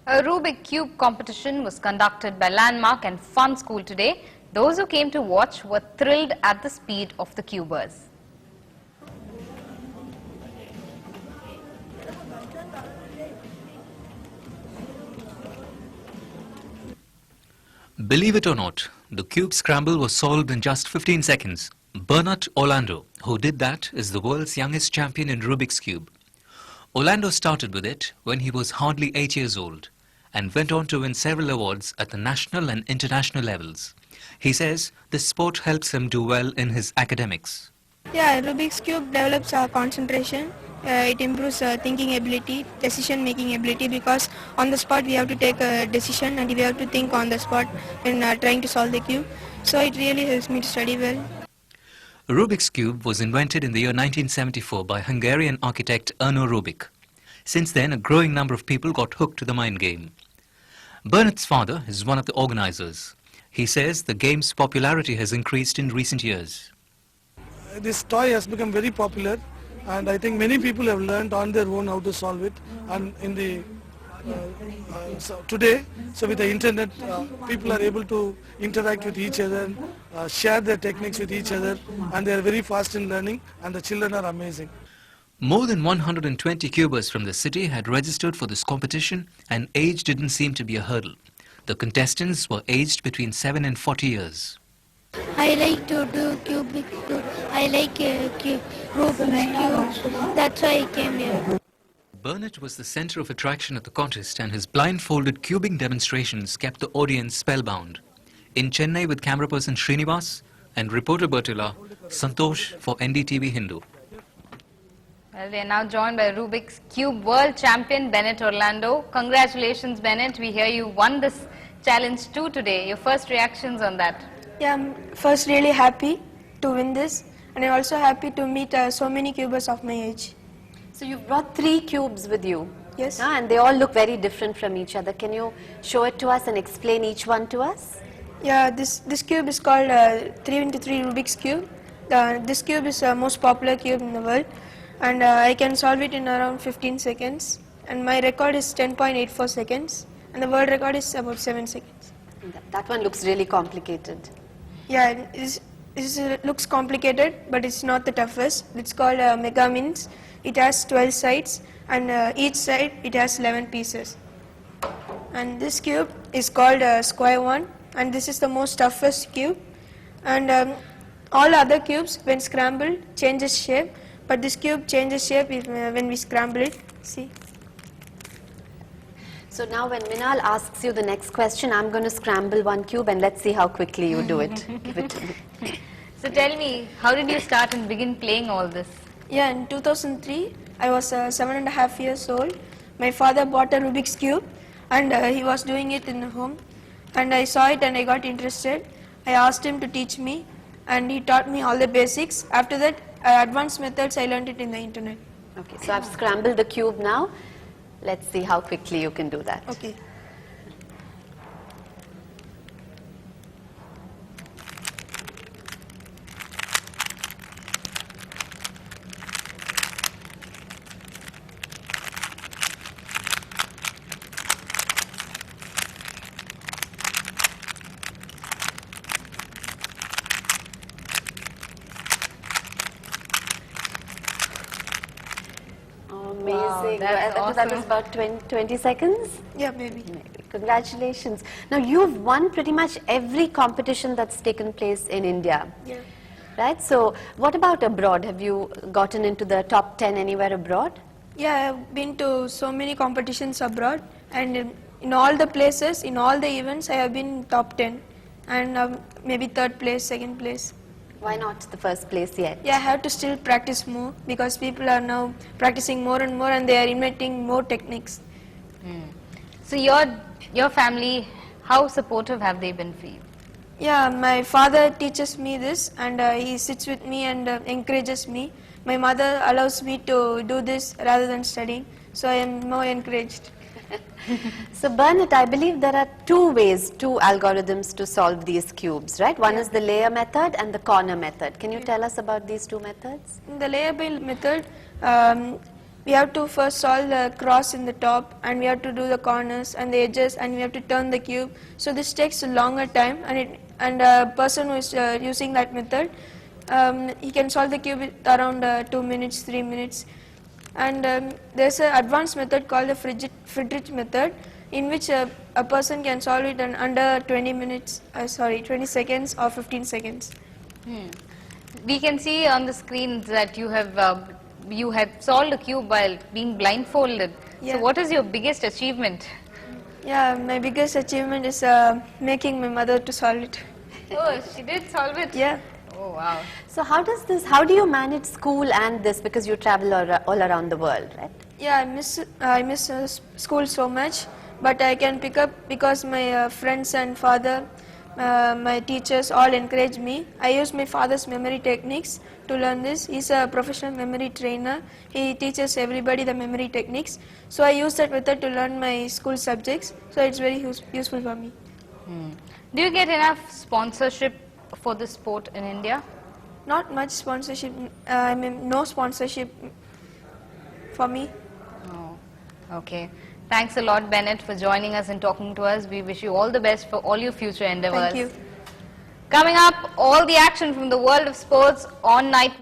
A Rubik Cube competition was conducted by Landmark and Fun School today. Those who came to watch were thrilled at the speed of the cubers. Believe it or not, the cube scramble was solved in just 15 seconds. Bernett Orlando, who did that, is the world's youngest champion in Rubik's Cube. Orlando started with it when he was hardly 8 years old and went on to win several awards at the national and international levels. He says this sport helps him do well in his academics. Yeah, Rubik's Cube develops our concentration. It improves thinking ability, decision making ability, because on the spot we have to take a decision and we have to think on the spot when trying to solve the cube. So it really helps me to study well. Rubik's Cube was invented in the year 1974 by Hungarian architect Erno Rubik. Since then, a growing number of people got hooked to the mind game. Bernett's father is one of the organizers. He says the game's popularity has increased in recent years. This toy has become very popular, and I think many people have learned on their own how to solve it. And in the today, so with the internet, people are able to interact with each other, share their techniques with each other, and they are very fast in learning, and the children are amazing. More than 120 cubers from the city had registered for this competition, and age didn't seem to be a hurdle. The contestants were aged between 7 and 40 years. I like to do cubic. I like Rubik's Cube. That's why I came here. Bernett was the center of attraction at the contest, and his blindfolded cubing demonstrations kept the audience spellbound. In Chennai with camera person Srinivas and reporter Bertula, Santosh for NDTV Hindu. Well, they are now joined by Rubik's Cube World Champion Bernett Orlando. Congratulations, Bernett. We hear you won this challenge too today. Your first reactions on that? Yeah, I'm first really happy to win this, and I'm also happy to meet so many cubers of my age. So you've brought 3 cubes with you. Yes. And they all look very different from each other. Can you show it to us and explain each one to us? Yeah, this cube is called 3x3 Rubik's Cube. This cube is the most popular cube in the world, and I can solve it in around 15 seconds. And my record is 10.84 seconds, and the world record is about 7 seconds. That one looks really complicated. Yeah, it looks complicated, but it's not the toughest. It's called Mega Mins. It has 12 sides, and each side it has 11 pieces. And this cube is called Square One, and this is the most toughest cube. And all other cubes, when scrambled, changes shape, but this cube changes shape when we scramble it. See. So now when Minal asks you the next question, I'm going to scramble one cube and let's see how quickly you do it. Give it to me. So tell me, how did you start and begin playing all this? Yeah, in 2003, I was 7.5 years old. My father bought a Rubik's Cube, and he was doing it in the home. And I saw it and I got interested. I asked him to teach me, and he taught me all the basics. After that, advanced methods, I learned it in the internet. Okay, so I've scrambled the cube now. Let's see how quickly you can do that. Okay. Amazing. that's That awesome. was about 20 seconds? Yeah, maybe. Maybe. Congratulations. Now you've won pretty much every competition that's taken place in India. Yeah. Right? So what about abroad? Have you gotten into the top 10 anywhere abroad? Yeah, I've been to so many competitions abroad, and in all the places, in all the events, I have been top 10, and maybe 3rd place, 2nd place. Why not the first place yet? Yeah, I have to still practice more, because people are now practicing more and more, and they are inventing more techniques. So your family, how supportive have they been for you? Yeah, my father teaches me this, and he sits with me and encourages me. My mother allows me to do this rather than studying, so I am more encouraged. So Bernett, I believe there are 2 ways, 2 algorithms to solve these cubes, right? One is the layer method and the corner method. Can you tell us about these 2 methods? In the layer build method, we have to first solve the cross in the top, and we have to do the corners and the edges, and we have to turn the cube. So this takes a longer time, and a person who is using that method, he can solve the cube around 2 minutes, 3 minutes. And there's an advanced method called the Friedrich method, in which a person can solve it in under 20 seconds or 15 seconds. We can see on the screen that you have solved a cube while being blindfolded. Yeah. So what is your biggest achievement? Yeah, my biggest achievement is making my mother to solve it. Oh, she did solve it? Yeah. Oh, wow. So how do you manage school and this, because you travel all around the world, right? Yeah, I miss school so much, but I can pick up because my friends and father, my teachers all encourage me. I use my father's memory techniques to learn this. He's a professional memory trainer. He teaches everybody the memory techniques. So I use that method to learn my school subjects. So it's very useful for me. Do you get enough sponsorship for the sport in India? Not much sponsorship. I mean, no sponsorship for me. Oh, okay. Thanks a lot, Bernett, for joining us and talking to us. We wish you all the best for all your future endeavors. Thank you. Coming up, all the action from the world of sports on Night.